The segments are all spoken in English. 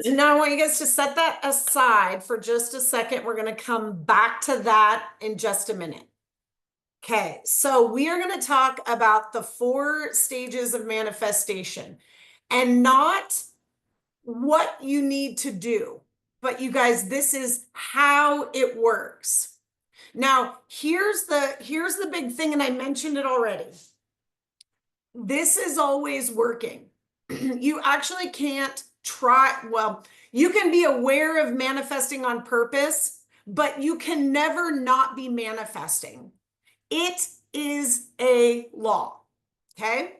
Now I want you guys to set that aside for just a second. We're going to come back to that in just a minute. Okay, so we are going to talk about the 4 stages of manifestation and not what you need to do. But you guys, this is how it works. Now, here's the big thing, and I mentioned it already. This is always working. You actually can't try, well, you can be aware of manifesting on purpose, but you can never not be manifesting. It is a law, okay?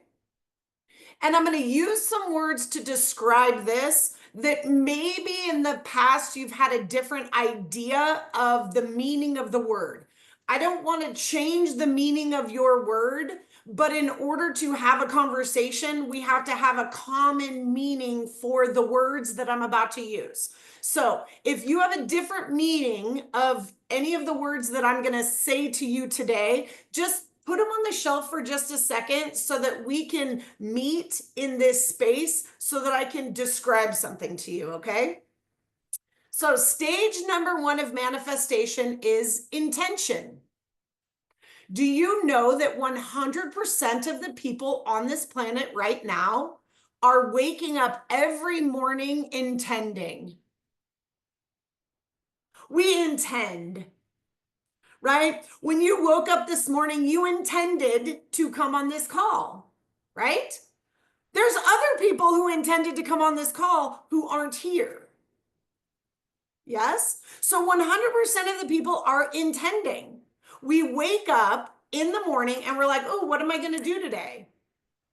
And I'm going to use some words to describe this that maybe in the past you've had a different idea of the meaning of the word. I don't want to change the meaning of your word, but in order to have a conversation, we have to have a common meaning for the words that I'm about to use. So if you have a different meaning of any of the words that I'm going to say to you today, just put them on the shelf for just a second so that we can meet in this space so that I can describe something to you, okay? So stage number 1 of manifestation is intention. Do you know that 100% of the people on this planet right now are waking up every morning intending? We intend, right? When you woke up this morning, you intended to come on this call, right? There's other people who intended to come on this call who aren't here. Yes? So 100% of the people are intending. We wake up in the morning and we're like, oh, what am I going to do today?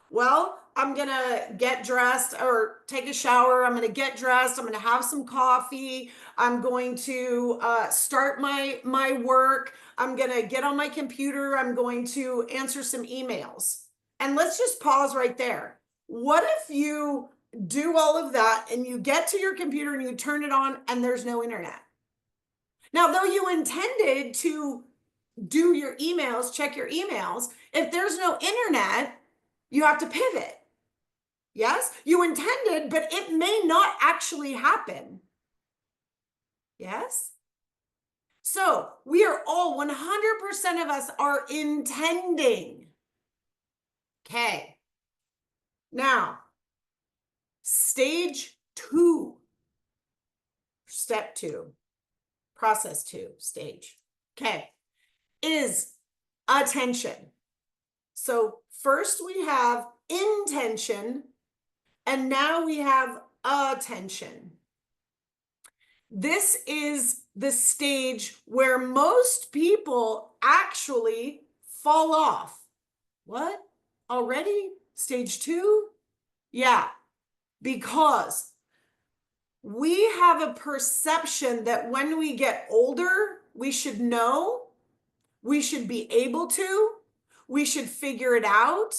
Well, I'm going to get dressed or take a shower. I'm going to get dressed. I'm going to have some coffee. I'm going to start my work. I'm going to get on my computer. I'm going to answer some emails. And let's just pause right there. What if you do all of that and you get to your computer and you turn it on and there's no internet? Now, though you intended to do your emails, check your emails, if there's no internet, you have to pivot. Yes, you intended, but it may not actually happen. Yes. So we are all 100% of us are intending. Okay. Now, stage 2, step 2, process 2 stage. Okay. Is attention. So first we have intention, and now we have attention. This is the stage where most people actually fall off. What? Already? Stage 2? Yeah, because we have a perception that when we get older, we should know, we should be able to, we should figure it out,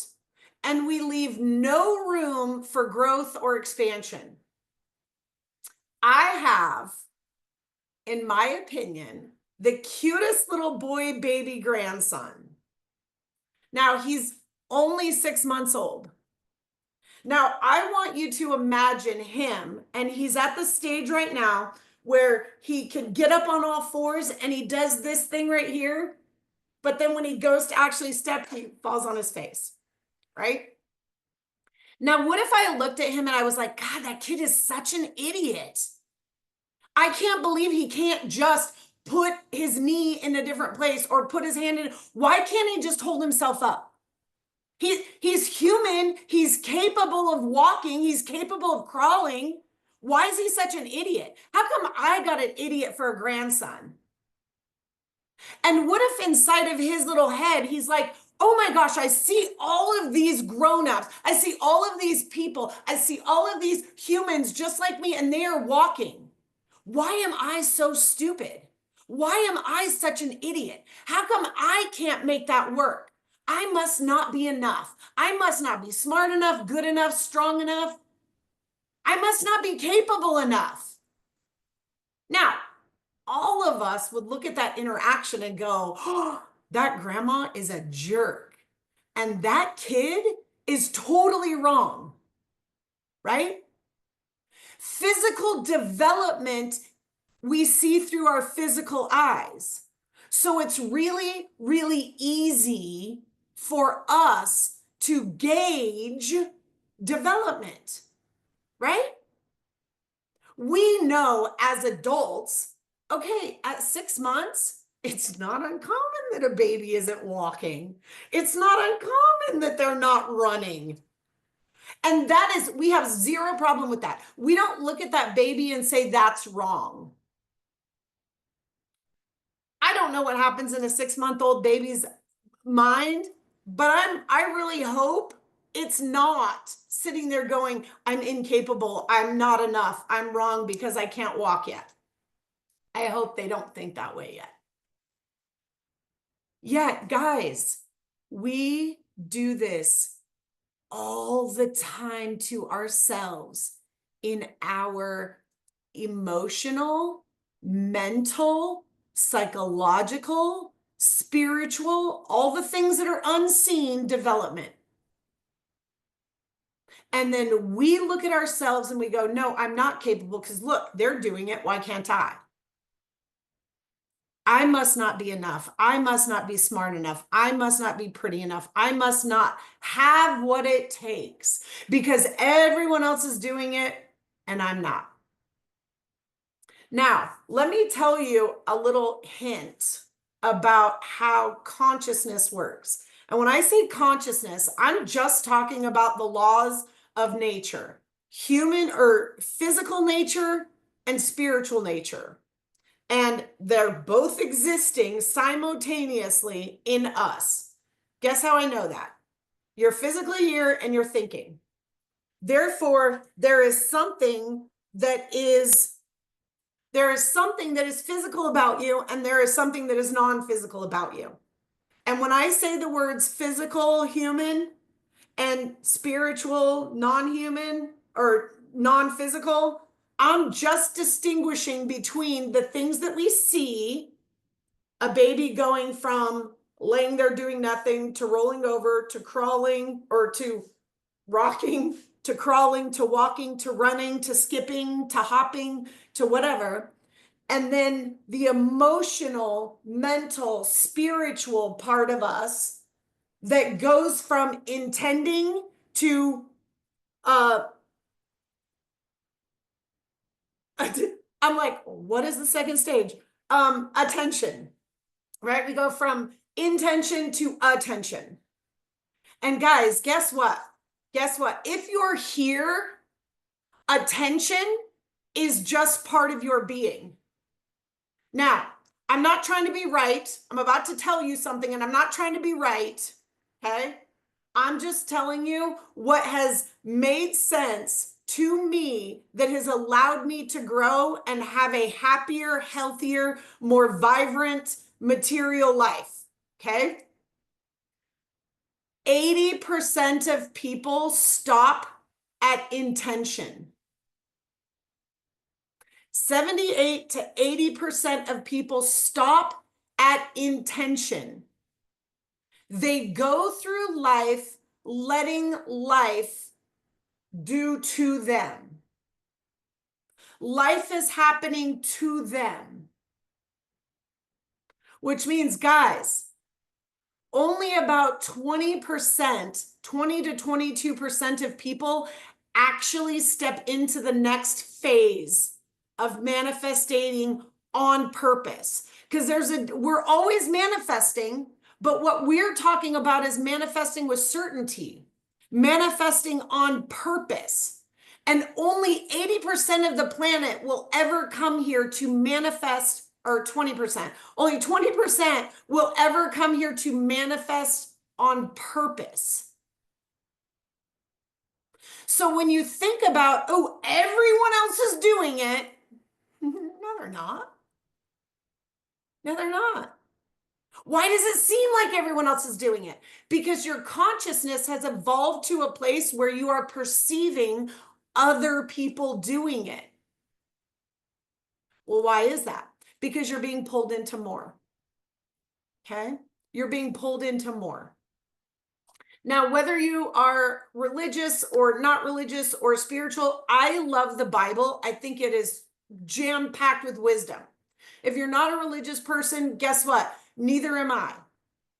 and we leave no room for growth or expansion. I have, in my opinion, the cutest little boy baby grandson. Now, he's only 6 months old. Now, I want you to imagine him, and he's at the stage right now where he can get up on all fours and he does this thing right here. But then when he goes to actually step, he falls on his face, right? Now, what if I looked at him and I was like, God, that kid is such an idiot. I can't believe he can't just put his knee in a different place or put his hand in. Why can't he just hold himself up? He's human. He's capable of walking. He's capable of crawling. Why is he such an idiot? How come I got an idiot for a grandson? And what if inside of his little head, he's like, oh my gosh, I see all of these grown-ups. I see all of these people. I see all of these humans just like me, and they are walking. Why am I so stupid? Why am I such an idiot? How come I can't make that work? I must not be enough. I must not be smart enough, good enough, strong enough. I must not be capable enough. Now, all of us would look at that interaction and go, oh, that grandma is a jerk. And that kid is totally wrong, right? Physical development we see through our physical eyes. So it's really, really easy for us to gauge development, right? We know as adults, okay, at 6 months, it's not uncommon that a baby isn't walking. It's not uncommon that they're not running. And that is, we have zero problem with that. We don't look at that baby and say that's wrong. I don't know what happens in a 6-month-old baby's mind, but I really hope it's not sitting there going, I'm incapable, I'm not enough, I'm wrong because I can't walk yet. I hope they don't think that way yet. Yeah, guys, we do this all the time to ourselves in our emotional, mental, psychological, spiritual, all the things that are unseen development. And then we look at ourselves and we go, no, I'm not capable because look, they're doing it. Why can't I? I must not be enough. I must not be smart enough. I must not be pretty enough. I must not have what it takes because everyone else is doing it and I'm not. Now, let me tell you a little hint about how consciousness works. And when I say consciousness, I'm just talking about the laws of nature, human or physical nature and spiritual nature. And they're both existing simultaneously in us. Guess how I know that? You're physically here and you're thinking. Therefore, there is something that is physical about you, and there is something that is non-physical about you. And when I say the words physical, human, and spiritual, non-human, or non-physical, I'm just distinguishing between the things that we see, a baby going from laying there doing nothing to rolling over to crawling or to rocking to crawling to walking to running to skipping to hopping to whatever. And then the emotional, mental, spiritual part of us that goes from intending to I'm like, what is the second stage? Attention, right? We go from intention to attention. And guys, guess what? Guess what? If you're here, attention is just part of your being. Now, I'm not trying to be right. I'm about to tell you something and I'm not trying to be right. Okay? I'm just telling you what has made sense to me that has allowed me to grow and have a happier, healthier, more vibrant material life. Okay? 80% of people stop at intention. 78 to 80% of people stop at intention. They go through life letting life do to them. Life is happening to them. Which means, guys, only about 20%, 20 to 22% of people actually step into the next phase of manifesting on purpose. Because we're always manifesting, but what we're talking about is manifesting with certainty, manifesting on purpose. And only 80% of the planet will ever come here to manifest, or 20%. Only 20% will ever come here to manifest on purpose. So when you think about, oh, everyone else is doing it, no, they're not. No, they're not. Why does it seem like everyone else is doing it? Because your consciousness has evolved to a place where you are perceiving other people doing it. Well, why is that? Because you're being pulled into more. Okay? You're being pulled into more. Now, whether you are religious or not religious or spiritual, I love the Bible. I think it is jam-packed with wisdom. If you're not a religious person, guess what? Neither am I.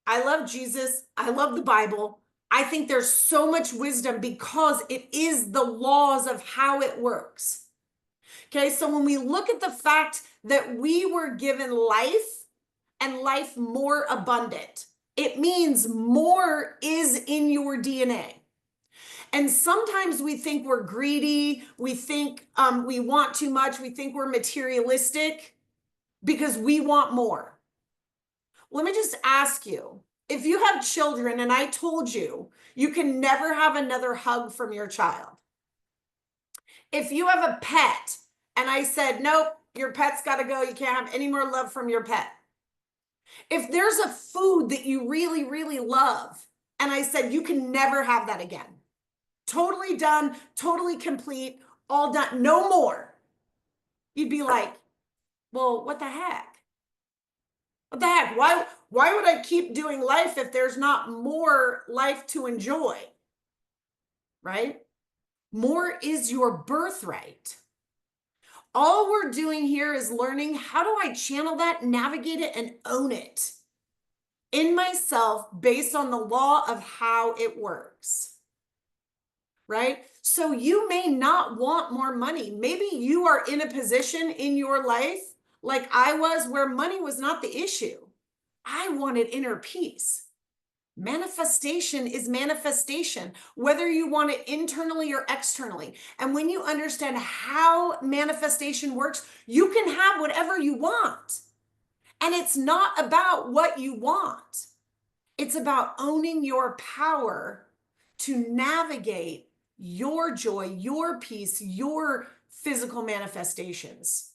I love Jesus. I love the Bible. I think there's so much wisdom because it is the laws of how it works. Okay, so when we look at the fact that we were given life and life more abundant, it means more is in your DNA. And sometimes we think we're greedy, we think we want too much, we think we're materialistic because we want more. Let me just ask you, if you have children and I told you you can never have another hug from your child, if you have a pet and I said, nope, your pet's got to go, you can't have any more love from your pet. If there's a food that you really, really love, and I said, you can never have that again. Totally done, totally complete, all done, no more. You'd be like, well, what the heck? What the heck? Why would I keep doing life if there's not more life to enjoy? Right? More is your birthright. All we're doing here is learning, how do I channel that, navigate it, and own it in myself based on the law of how it works, right? So you may not want more money. Maybe you are in a position in your life, like I was, where money was not the issue. I wanted inner peace. Manifestation is manifestation, whether you want it internally or externally. And when you understand how manifestation works, you can have whatever you want. And it's not about what you want. It's about owning your power to navigate your joy, your peace, your physical manifestations.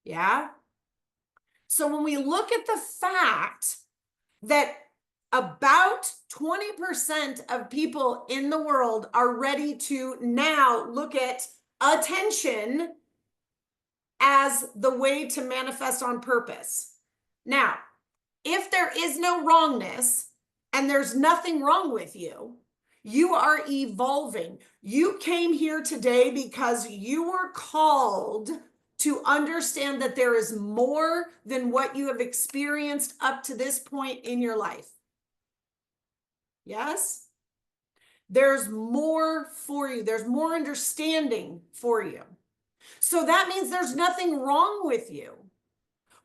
Yeah? So when we look at the fact that about 20% of people in the world are ready to now look at attention as the way to manifest on purpose. Now, if there is no wrongness and there's nothing wrong with you, you are evolving. You came here today because you were called to understand that there is more than what you have experienced up to this point in your life. Yes? There's more for you. There's more understanding for you. So that means there's nothing wrong with you.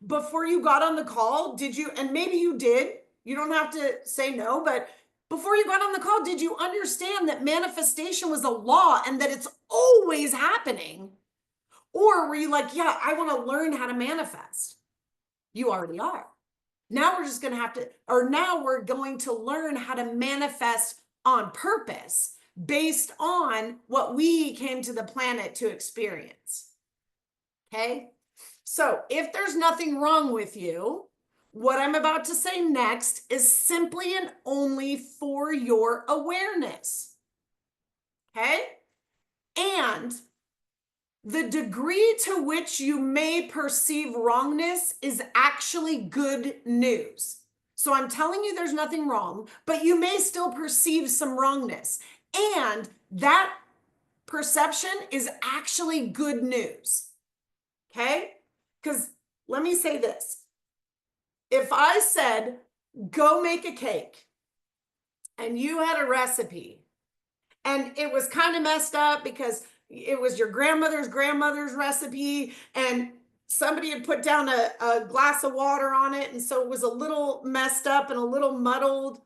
Before you got on the call, did you, and maybe you did, you don't have to say no, but before you got on the call, did you understand that manifestation was a law and that it's always happening? Or were you like, yeah, I want to learn how to manifest? You already are. Now we're just going to have to, or now we're going to learn how to manifest on purpose based on what we came to the planet to experience. Okay? So if there's nothing wrong with you, what I'm about to say next is simply and only for your awareness. Okay? And the degree to which you may perceive wrongness is actually good news. So I'm telling you there's nothing wrong, but you may still perceive some wrongness. And that perception is actually good news. Okay? Because let me say this. If I said, go make a cake, and you had a recipe, and it was kind of messed up because it was your grandmother's recipe, and somebody had put down a glass of water on it, and so it was a little messed up and a little muddled,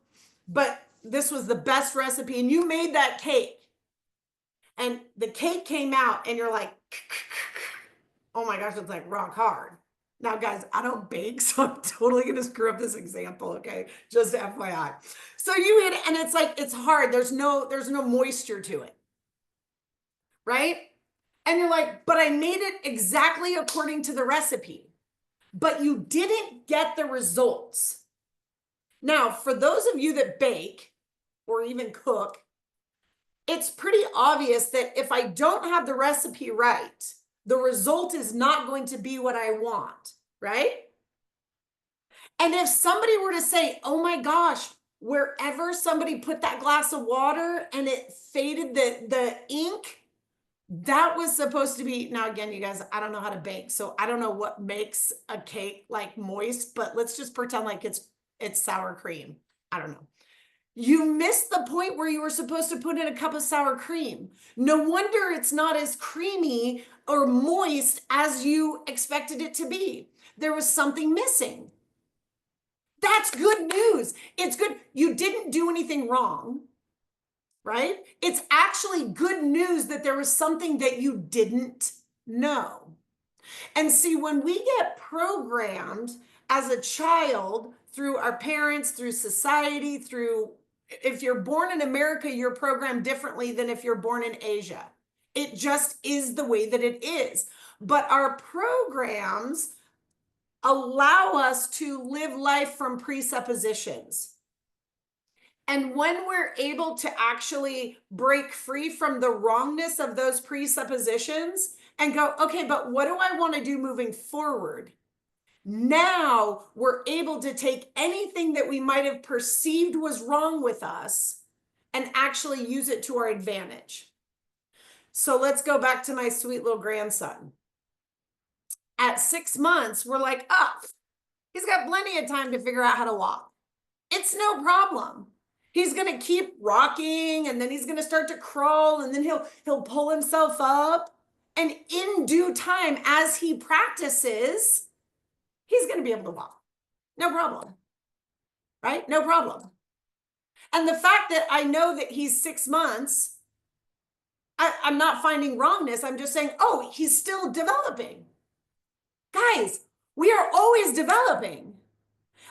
but this was the best recipe, and you made that cake, and the cake came out, and you're like, oh my gosh, it's like rock hard. Now, guys, I don't bake, so I'm totally going to screw up this example, okay? Just FYI. So you hit it, and it's like, it's hard. There's no moisture to it, right? And you're like, but I made it exactly according to the recipe, but you didn't get the results. Now, for those of you that bake or even cook, it's pretty obvious that if I don't have the recipe right, the result is not going to be what I want, right? And if somebody were to say, oh my gosh, wherever somebody put that glass of water and it faded the ink, that was supposed to be, now again, you guys, I don't know how to bake, so I don't know what makes a cake like moist, but let's just pretend like it's sour cream. I don't know. You missed the point where you were supposed to put in a cup of sour cream. No wonder it's not as creamy or moist as you expected it to be. There was something missing. That's good news. It's good. You didn't do anything wrong, right? It's actually good news that there was something that you didn't know. And see, when we get programmed as a child through our parents, through society, through, if you're born in America, you're programmed differently than if you're born in Asia. It just is the way that it is. But our programs allow us to live life from presuppositions. And when we're able to actually break free from the wrongness of those presuppositions and go, okay, but what do I want to do moving forward? Now we're able to take anything that we might have perceived was wrong with us and actually use it to our advantage. So let's go back to my sweet little grandson. At 6 months, we're like, oh, he's got plenty of time to figure out how to walk. It's no problem. He's going to keep rocking, and then he's going to start to crawl, and then he'll pull himself up. And in due time, as he practices, he's going to be able to walk. No problem. Right? No problem. And the fact that I know that he's 6 months, I'm not finding wrongness. I'm just saying, oh, he's still developing. Guys, we are always developing.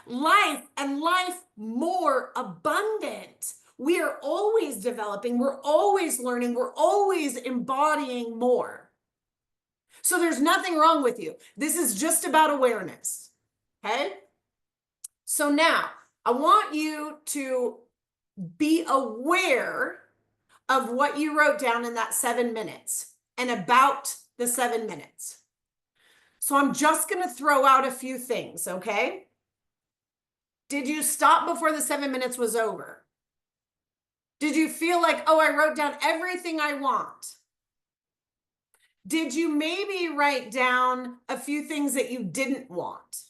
Life and life more abundant. We are always developing. We're always learning. We're always embodying more. So there's nothing wrong with you. This is just about awareness. Okay? So now I want you to be aware of what you wrote down in that 7 minutes and about the 7 minutes. So I'm just going to throw out a few things, okay? Did you stop before the 7 minutes was over? Did you feel like, oh, I wrote down everything I want? Did you maybe write down a few things that you didn't want?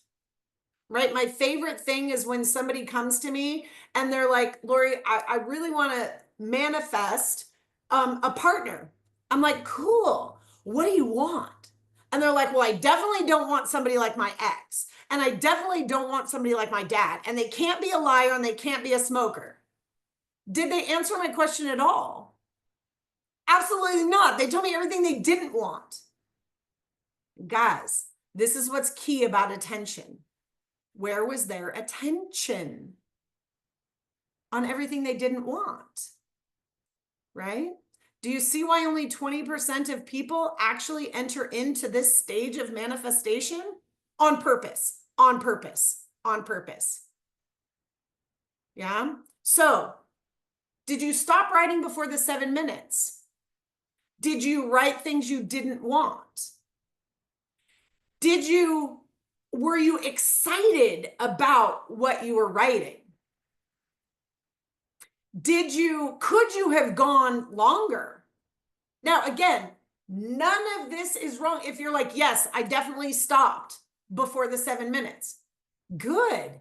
Right? My favorite thing is when somebody comes to me and they're like, Lori, I really want to manifest a partner. I'm like, cool. What do you want? And they're like, well, I definitely don't want somebody like my ex. And I definitely don't want somebody like my dad. And they can't be a liar and they can't be a smoker. Did they answer my question at all? Absolutely not. They told me everything they didn't want. Guys, this is what's key about attention. Where was their attention? On everything they didn't want, right? Do you see why only 20% of people actually enter into this stage of manifestation? On purpose, on purpose, on purpose. Yeah? So, did you stop writing before the 7 minutes? Did you write things you didn't want? Were you excited about what you were writing? Could you have gone longer? Now, again, none of this is wrong. If you're like, yes, I definitely stopped before the 7 minutes. Good.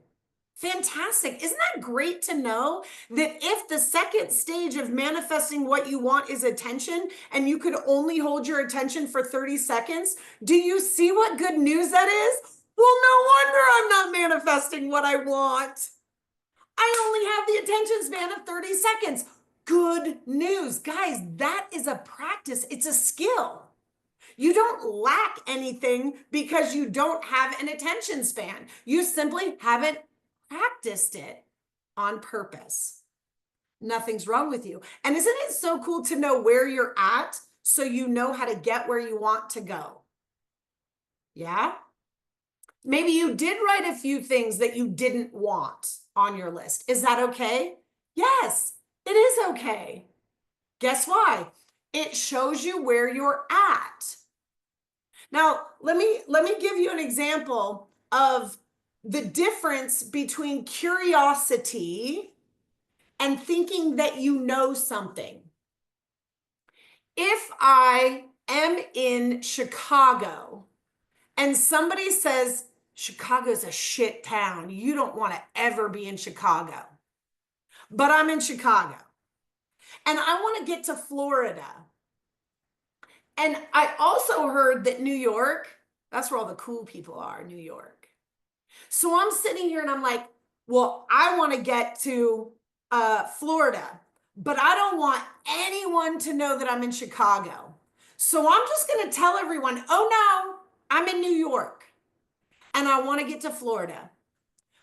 Fantastic. Isn't that great to know that if the second stage of manifesting what you want is attention and you could only hold your attention for 30 seconds, do you see what good news that is? Well, no wonder I'm not manifesting what I want. I only have the attention span of 30 seconds. Good news. Guys, that is a practice. It's a skill. You don't lack anything because you don't have an attention span. You simply haven't practiced it on purpose. Nothing's wrong with you. And isn't it so cool to know where you're at so you know how to get where you want to go? Yeah? Maybe you did write a few things that you didn't want on your list. Is that okay? Yes, it is okay. Guess why? It shows you where you're at. Now, let me give you an example of the difference between curiosity and thinking that you know something. If I am in Chicago and somebody says, Chicago's a shit town, you don't want to ever be in Chicago, but I'm in Chicago and I want to get to Florida. And I also heard that New York, that's where all the cool people are, New York. So I'm sitting here and I'm like, well, I want to get to Florida, but I don't want anyone to know that I'm in Chicago. So I'm just going to tell everyone, oh no, I'm in New York and I want to get to Florida.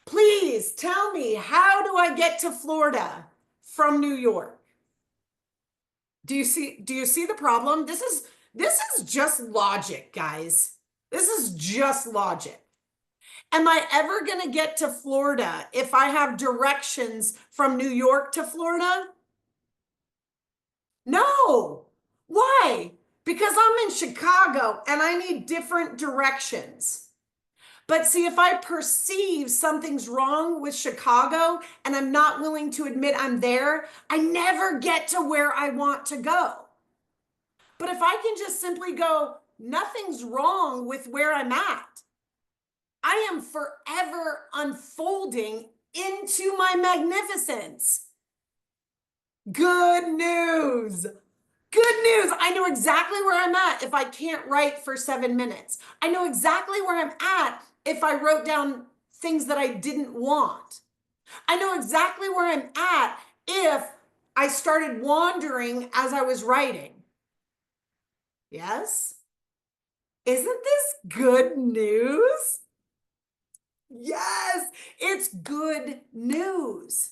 Please tell me, how do I get to Florida from New York? Do you see the problem? This is just logic, guys. This is just logic. Am I ever going to get to Florida if I have directions from New York to Florida? No. Why? Because I'm in Chicago and I need different directions. But see, if I perceive something's wrong with Chicago and I'm not willing to admit I'm there, I never get to where I want to go. But if I can just simply go, nothing's wrong with where I'm at, I am forever unfolding into my magnificence. Good news. Good news. I know exactly where I'm at if I can't write for 7 minutes. I know exactly where I'm at if I wrote down things that I didn't want. I know exactly where I'm at if I started wandering as I was writing. Yes? Isn't this good news? Yes, it's good news.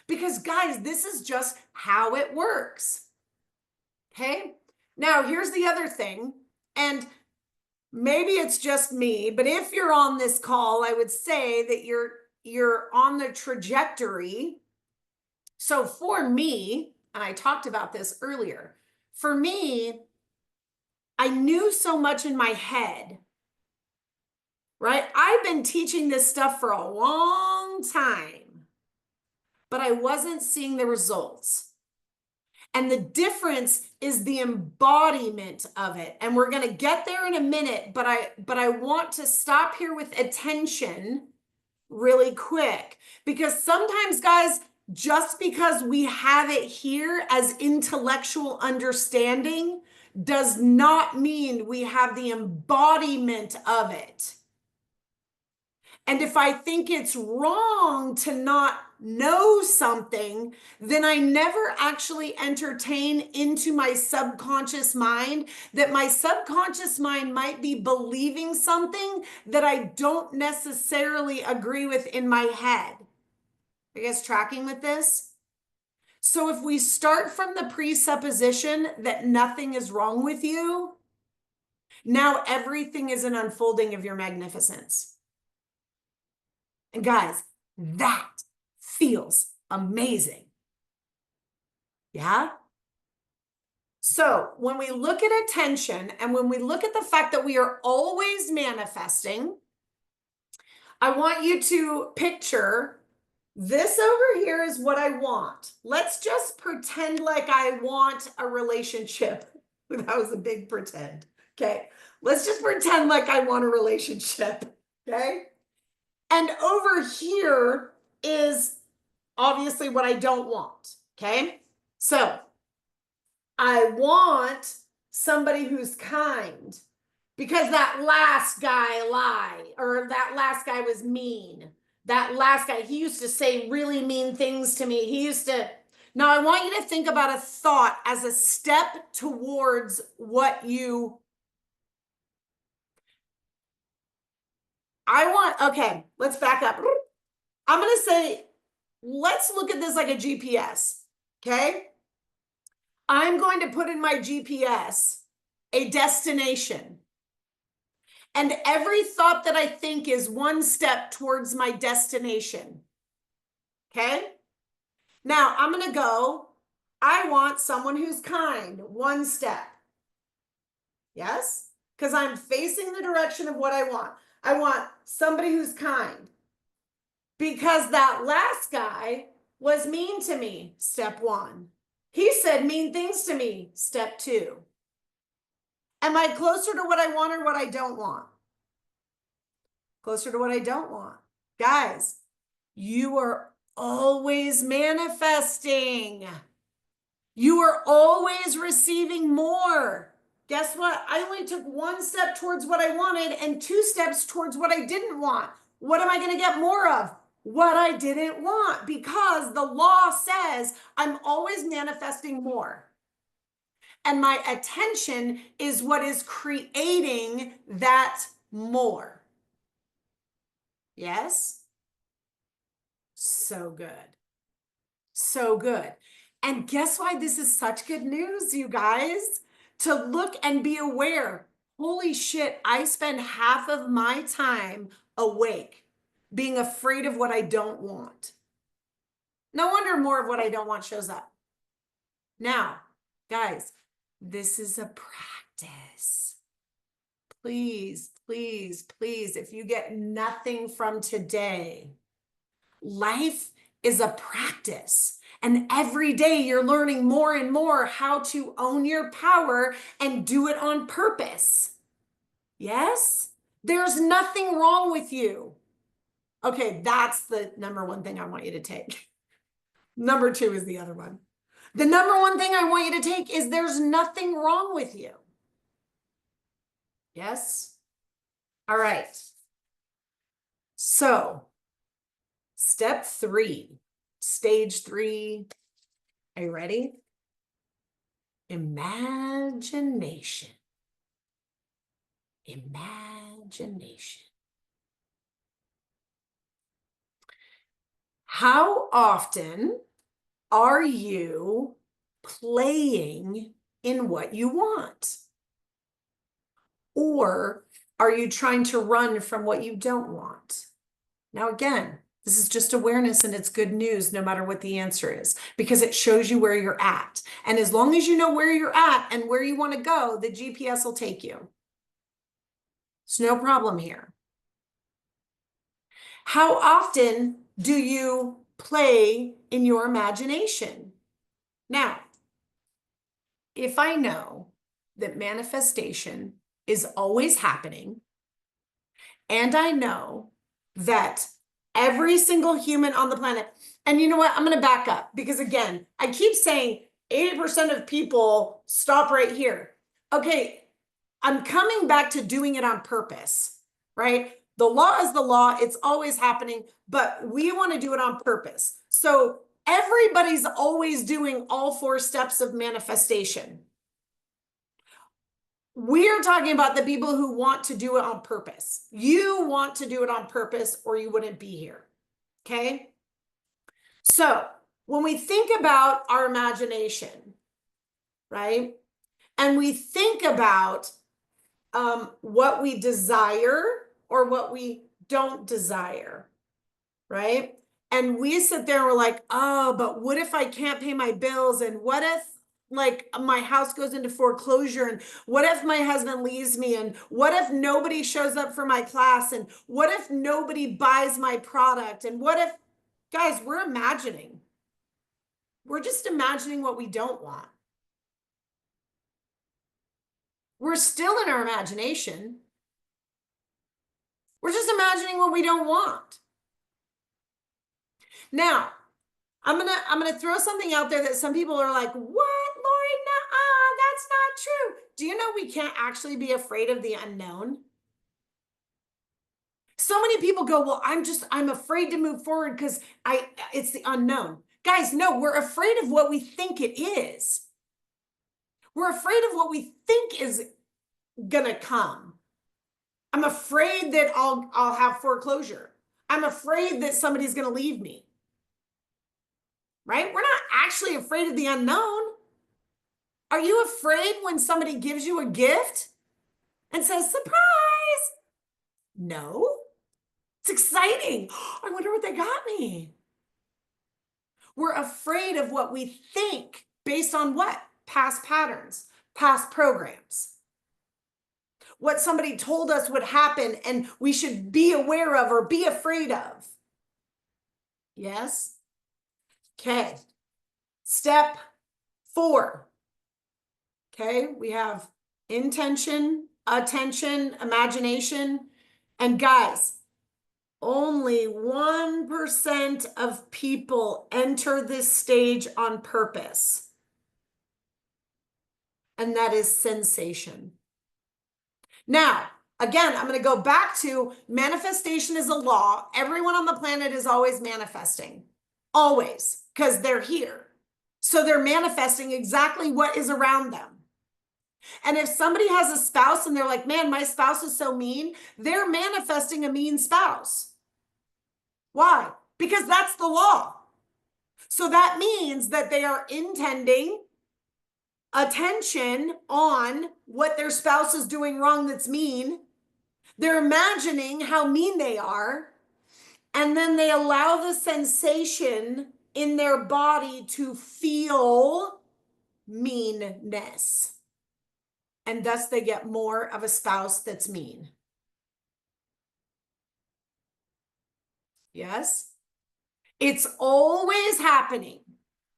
Because guys, this is just how it works. Okay? Now, here's the other thing, and maybe it's just me, but if you're on this call, I would say that you're on the trajectory. So for me, and I talked about this earlier, for me, I knew so much in my head, right? I've been teaching this stuff for a long time, but I wasn't seeing the results. And the difference is the embodiment of it. And we're going to get there in a minute, but I want to stop here with attention really quick, because sometimes, guys, just because we have it here as intellectual understanding does not mean we have the embodiment of it. And if I think it's wrong to not know something, then I never actually entertain into my subconscious mind that my subconscious mind might be believing something that I don't necessarily agree with in my head. Are you guys tracking with this? So if we start from the presupposition that nothing is wrong with you, now everything is an unfolding of your magnificence. And guys, that feels amazing. Yeah? So when we look at attention and when we look at the fact that we are always manifesting, I want you to picture this over here is what I want. Let's just pretend like I want a relationship. That was a big pretend. Okay. Let's just pretend like I want a relationship. Okay. And over here is obviously what I don't want. Okay. So I want somebody who's kind, because that last guy lied, or that last guy was mean. That last guy, he used to say really mean things to me. He used to. Now I want you to think about a thought as a step towards what you. Okay, let's back up. I'm going to say, let's look at this like a GPS. Okay. I'm going to put in my GPS a destination. And every thought that I think is one step towards my destination. Okay? Now I'm going to go, I want someone who's kind, one step. Yes? Because I'm facing the direction of what I want. I want somebody who's kind. Because that last guy was mean to me, step 1. He said mean things to me, step 2. Am I closer to what I want or what I don't want? Closer to what I don't want. Guys, you are always manifesting. You are always receiving more. Guess what? I only took 1 step towards what I wanted and 2 steps towards what I didn't want. What am I going to get more of? What I didn't want, because the law says I'm always manifesting more. And my attention is what is creating that more. Yes? So good. So good. And guess why this is such good news, you guys? To look and be aware. Holy shit, I spend half of my time awake, being afraid of what I don't want. No wonder more of what I don't want shows up. Now, guys, this is a practice. Please, please, please, if you get nothing from today, life is a practice. And every day you're learning more and more how to own your power and do it on purpose. Yes? There's nothing wrong with you. Okay, that's the number 1 thing I want you to take. Number 2 is the other one. The number 1 thing I want you to take is there's nothing wrong with you. Yes? All right. So, step 3, stage 3. Are you ready? Imagination. Imagination. How often are you playing in what you want? Or are you trying to run from what you don't want? Now, again, this is just awareness, and it's good news no matter what the answer is, because it shows you where you're at. And as long as you know where you're at and where you want to go, the GPS will take you. It's no problem here. How often do you play in your imagination? Now, if I know that manifestation is always happening, and I know that every single human on the planet, and you know what? I'm going to back up, because again, I keep saying 80% of people stop right here. Okay, I'm coming back to doing it on purpose, right? The law is the law. It's always happening, but we want to do it on purpose. So everybody's always doing all 4 steps of manifestation. We're talking about the people who want to do it on purpose. You want to do it on purpose or you wouldn't be here. Okay? So when we think about our imagination, right? And we think about what we desire or what we don't desire, right? And we sit there and we're like, oh, but what if I can't pay my bills? And what if like my house goes into foreclosure? And what if my husband leaves me? And what if nobody shows up for my class? And what if nobody buys my product? And what if, guys, we're imagining. We're just imagining what we don't want. We're still in our imagination. We're just imagining what we don't want. Now, I'm gonna throw something out there that some people are like, what, Lori? Nuh-uh, that's not true. Do you know we can't actually be afraid of the unknown? So many people go, well, I'm afraid to move forward because it's the unknown. Guys, no, we're afraid of what we think it is. We're afraid of what we think is gonna come. I'm afraid that I'll have foreclosure. I'm afraid that somebody's gonna leave me. Right? We're not actually afraid of the unknown. Are you afraid when somebody gives you a gift and says, surprise? No. It's exciting. I wonder what they got me. We're afraid of what we think based on what? Past patterns, past programs. What somebody told us would happen and we should be aware of or be afraid of. Yes? Okay. Step 4. Okay, we have intention, attention, imagination, and guys, only 1% of people enter this stage on purpose, and that is sensation. Now, again, I'm going to go back to manifestation is a law. Everyone on the planet is always manifesting, always, because they're here. So they're manifesting exactly what is around them. And if somebody has a spouse and they're like, man, my spouse is so mean, they're manifesting a mean spouse. Why? Because that's the law. So that means that they are intending attention on what their spouse is doing wrong that's mean. They're imagining how mean they are. And then they allow the sensation in their body to feel meanness. And thus they get more of a spouse that's mean. Yes? It's always happening.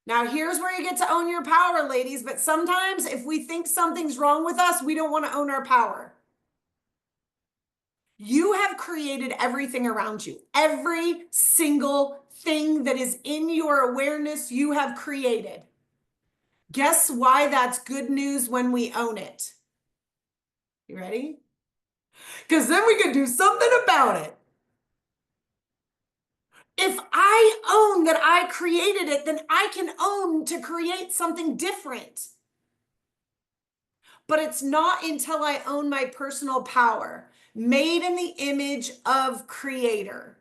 Now, here's where you get to own your power, ladies. But sometimes if we think something's wrong with us, we don't want to own our power. You have created everything around you. Every single thing that is in your awareness, you have created. Guess why that's good news when we own it? You ready? Because then we can do something about it. If I own that I created it, then I can own to create something different. But it's not until I own my personal power, made in the image of Creator.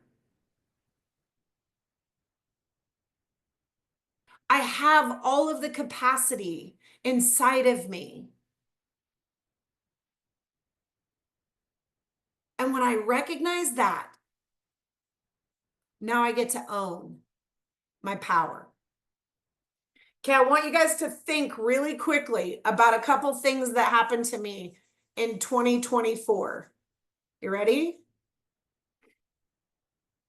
I have all of the capacity inside of me. And when I recognize that, now I get to own my power. Okay, I want you guys to think really quickly about a couple things that happened to me in 2024. You ready?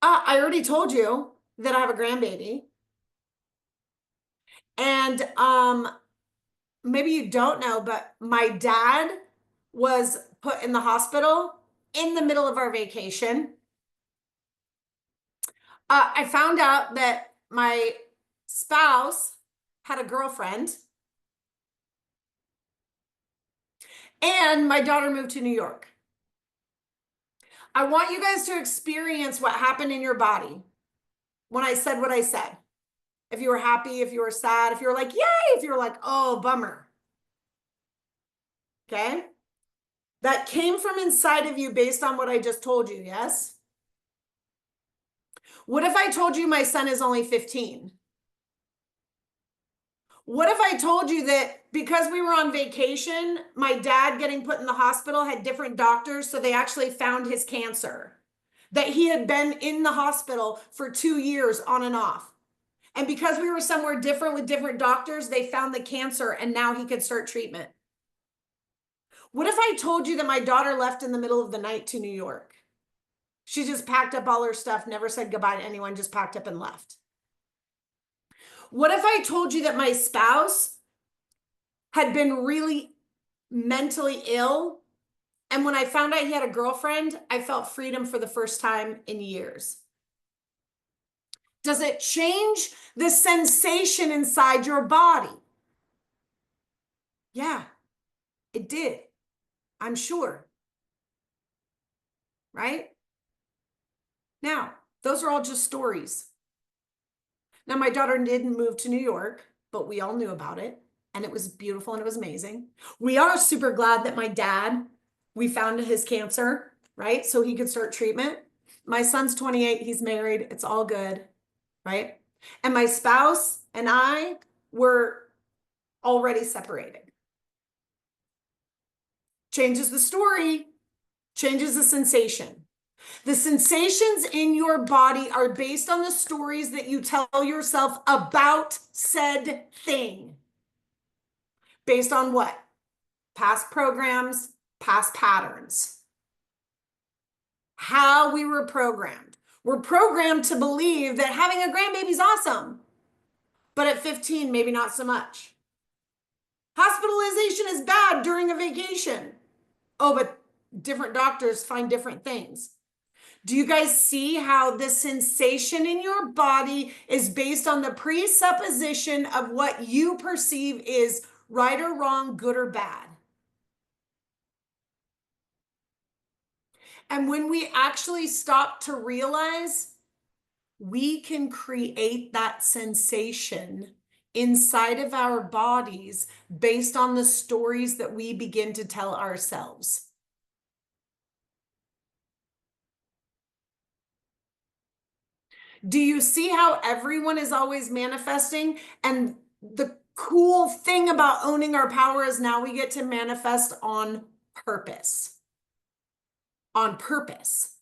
I already told you that I have a grandbaby. And maybe you don't know, but my dad was put in the hospital in the middle of our vacation. I found out that my spouse had a girlfriend, and my daughter moved to New York. I want you guys to experience what happened in your body when I said what I said. If you were happy, if you were sad, if you were like, yay, if you were like, oh, bummer. Okay? That came from inside of you based on what I just told you, yes? What if I told you my son is only 15? What if I told you that because we were on vacation, my dad getting put in the hospital had different doctors, so they actually found his cancer? That he had been in the hospital for 2 years on and off. And because we were somewhere different with different doctors, they found the cancer and now he could start treatment. What if I told you that my daughter left in the middle of the night to New York? She just packed up all her stuff, never said goodbye to anyone, just packed up and left. What if I told you that my spouse had been really mentally ill, and when I found out he had a girlfriend, I felt freedom for the first time in years? Does it change the sensation inside your body? Yeah, it did. I'm sure. Right? Now, those are all just stories. Now, my daughter didn't move to New York, but we all knew about it, and it was beautiful and it was amazing. We are super glad that my dad, we found his cancer, right? So he could start treatment. My son's 28, he's married, it's all good, right? And my spouse and I were already separated. Changes the story, changes the sensation. The sensations in your body are based on the stories that you tell yourself about said thing. Based on what? Past programs, past patterns. How we were programmed. We're programmed to believe that having a grandbaby is awesome. but at 15, maybe not so much. Hospitalization is bad during a vacation. Oh, but different doctors find different things. Do you guys see how the sensation in your body is based on the presupposition of what you perceive is right or wrong, good or bad? And when we actually stop to realize we can create that sensation inside of our bodies based on the stories that we begin to tell ourselves. Do you see how everyone is always manifesting? And the cool thing about owning our power is now we get to manifest on purpose. On purpose.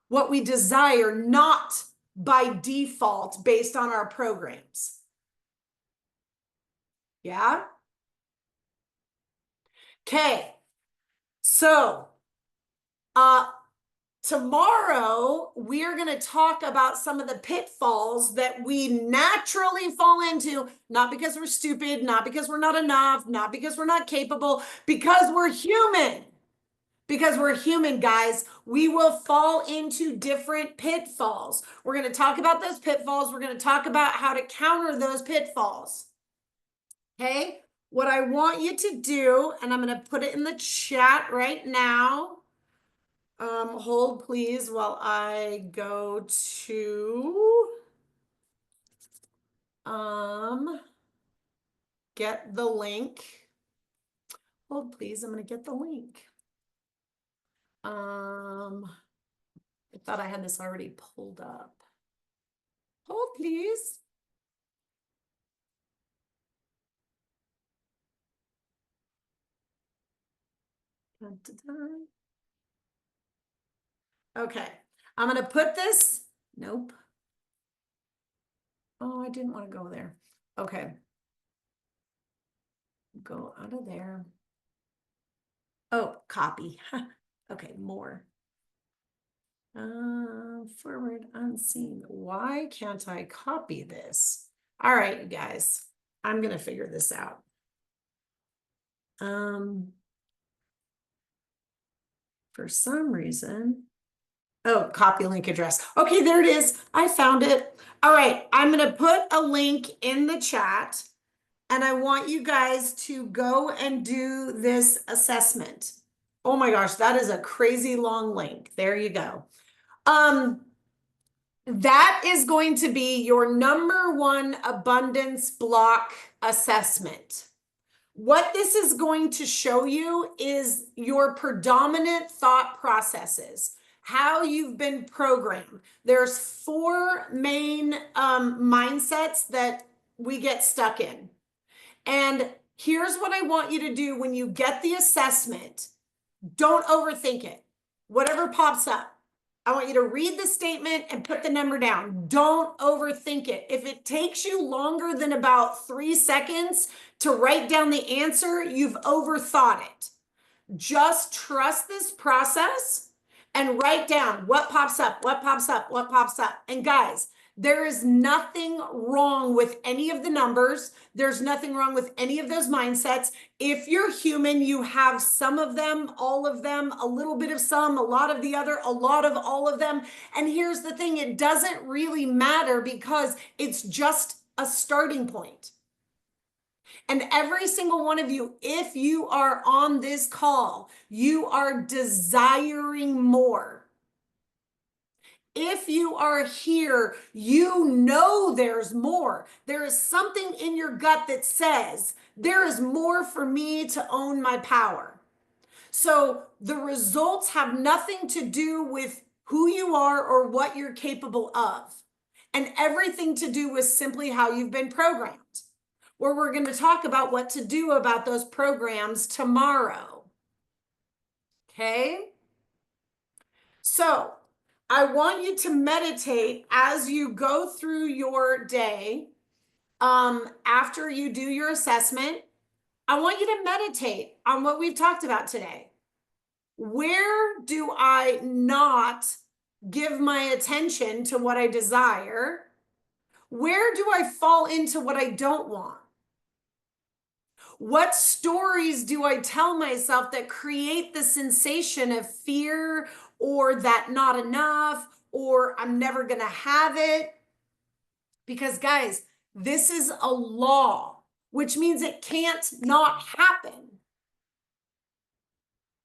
What we desire, not by default based on our programs. Yeah? Okay. So, tomorrow, we are going to talk about some of the pitfalls that we naturally fall into, not because we're stupid, not because we're not enough, not because we're not capable, because we're human. Because we're human, guys. We will fall into different pitfalls. We're going to talk about those pitfalls. We're going to talk about how to counter those pitfalls. Okay? What I want you to do, and I'm going to put it in the chat right now. Hold please while I go to get the link. Hold please, I'm gonna get the link. I thought I had this already pulled up. Hold please. Dun, dun, dun. Okay, I'm gonna put this, nope. Oh, I didn't want to go there. Okay. Go out of there. Oh, copy. Okay, more. Forward unseen. Why can't I copy this? All right, you guys, I'm gonna figure this out. For some reason, oh, copy link address. Okay, there it is. I found it. All right, I'm gonna put a link in the chat, and I want you guys to go and do this assessment. Oh my gosh, that is a crazy long link. There you go. That is going to be your #1 abundance block assessment. What this is going to show you is your predominant thought processes, how you've been programmed. There's 4 main mindsets that we get stuck in. And here's what I want you to do when you get the assessment. Don't overthink it. Whatever pops up, I want you to read the statement and put the number down. Don't overthink it. If it takes you longer than about 3 seconds to write down the answer, you've overthought it. Just trust this process and write down what pops up, what pops up, what pops up. And guys, there is nothing wrong with any of the numbers. There's nothing wrong with any of those mindsets. If you're human, you have some of them, all of them, a little bit of some, a lot of the other, a lot of all of them. And here's the thing, it doesn't really matter because it's just a starting point. And every single one of you, if you are on this call, you are desiring more. If you are here, you know there's more. There is something in your gut that says, there is more for me to own my power. So the results have nothing to do with who you are or what you're capable of, and everything to do with simply how you've been programmed. Where we're going to talk about what to do about those programs tomorrow. Okay? So I want you to meditate as you go through your day. After you do your assessment, I want you to meditate on what we've talked about today. Where do I not give my attention to what I desire? Where do I fall into what I don't want? What stories do I tell myself that create the sensation of fear or that not enough or I'm never going to have it? Because, guys, this is a law, which means it can't not happen.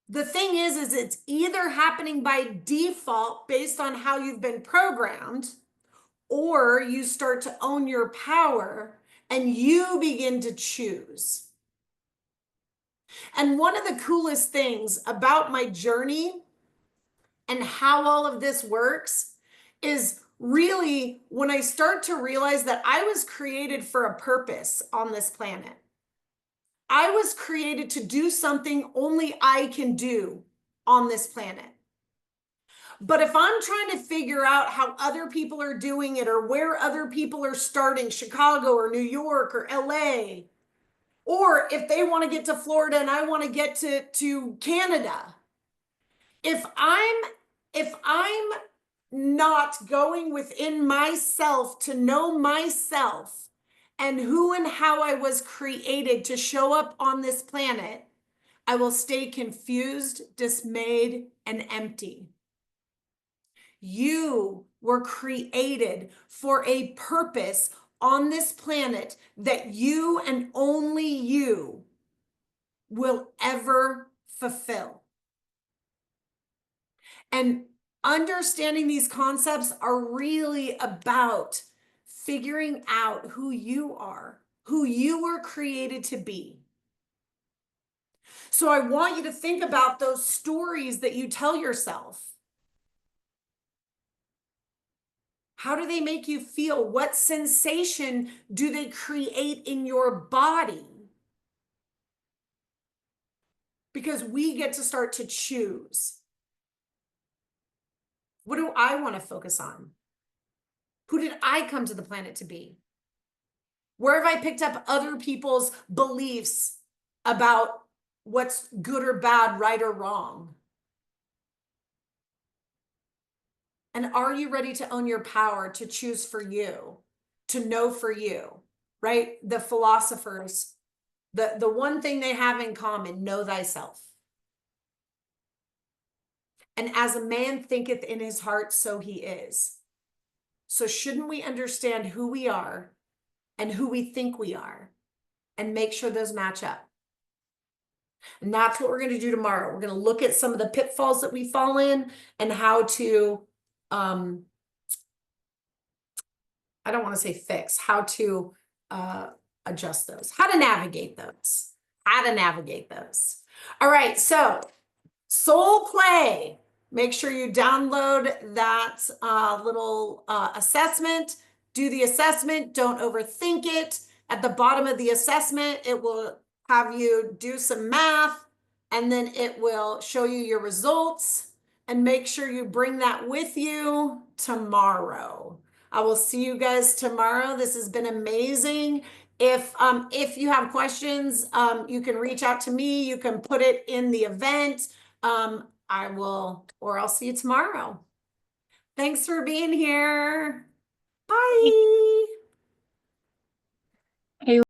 The thing is it's either happening by default based on how you've been programmed, or you start to own your power and you begin to choose. And one of the coolest things about my journey and how all of this works is really when I start to realize that I was created for a purpose on this planet. I was created to do something only I can do on this planet. But if I'm trying to figure out how other people are doing it or where other people are starting, Chicago or New York or LA, or if they want to get to Florida and I want to get to Canada, if I'm not going within myself to know myself and who and how I was created to show up on this planet, I will stay confused, dismayed, and empty. You were created for a purpose on this planet that you and only you will ever fulfill. And understanding these concepts are really about figuring out who you are, who you were created to be. So I want you to think about those stories that you tell yourself. How do they make you feel? What sensation do they create in your body? Because we get to start to choose. What do I want to focus on? Who did I come to the planet to be? Where have I picked up other people's beliefs about what's good or bad, right or wrong? And are you ready to own your power, to choose for you, to know for you, right? The philosophers, the one thing they have in common, know thyself. And as a man thinketh in his heart, so he is. So shouldn't we understand who we are and who we think we are and make sure those match up? And that's what we're going to do tomorrow. We're going to look at some of the pitfalls that we fall in and how to, I don't want to say fix, how to adjust those, how to navigate those, All right, so Soul Play. Make sure you download that little assessment. Do the assessment. Don't overthink it. At the bottom of the assessment, it will have you do some math, and then it will show you your results. And make sure you bring that with you tomorrow. I will see you guys tomorrow. This has been amazing. If you have questions, you can reach out to me. You can put it in the event. I'll see you tomorrow. Thanks for being here. Bye.